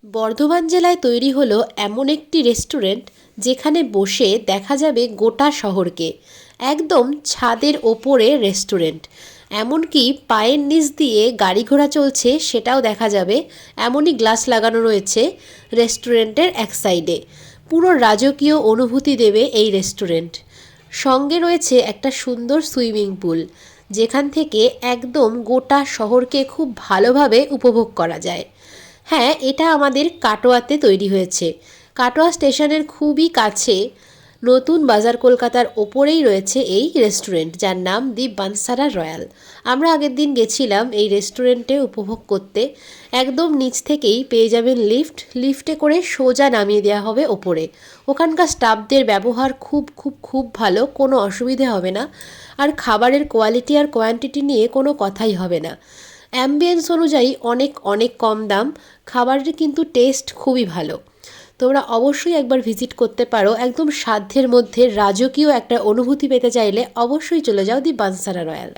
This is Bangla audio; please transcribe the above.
বর্ধমান জেলায় তৈরি হলো এমন একটি রেস্টুরেন্ট যেখানে বসে দেখা যাবে গোটা শহরকে। একদম ছাদের ওপরে রেস্টুরেন্ট, এমনকি পায়ের নিচ দিয়ে গাড়ি ঘোড়া চলছে সেটাও দেখা যাবে। এমনই গ্লাস লাগানো রয়েছে রেস্টুরেন্টের এক সাইডে। পুরো রাজকীয় অনুভূতি দেবে এই রেস্টুরেন্ট। সঙ্গে রয়েছে একটা সুন্দর সুইমিং পুল, যেখান থেকে একদম গোটা শহরকে খুব ভালোভাবে উপভোগ করা যায়। হ্যাঁ, এটা আমাদের কাটোয়াতে তৈরি হয়েছে। কাটোয়া স্টেশনের খুবই কাছে নতুন বাজার কলকাতার ওপরেই রয়েছে এই রেস্টুরেন্ট, যার নাম দি বানসারা রয়্যাল। আমরা আগের দিন গেছিলাম এই রেস্টুরেন্টে উপভোগ করতে। একদম নিচ থেকেই পেয়ে যাবেন লিফট, লিফটে করে সোজা নামিয়ে দেওয়া হবে ওপরে। ওখানকার স্টাফদের ব্যবহার খুব খুব খুব ভালো, কোনো অসুবিধে হবে না। আর খাবারের কোয়ালিটি আর কোয়ান্টিটি নিয়ে কোনো কথাই হবে না। অ্যাম্বিয়েন্স অনুযায়ী অনেক অনেক কম দাম, খাবারের কিন্তু টেস্ট খুবই ভালো। তোমরা অবশ্যই একবার ভিজিট করতে পারো। একদম সাধ্যের মধ্যে রাজকীয় একটা অনুভূতি পেতে চাইলে অবশ্যই চলে যাও দি বানসারা রয়্যাল।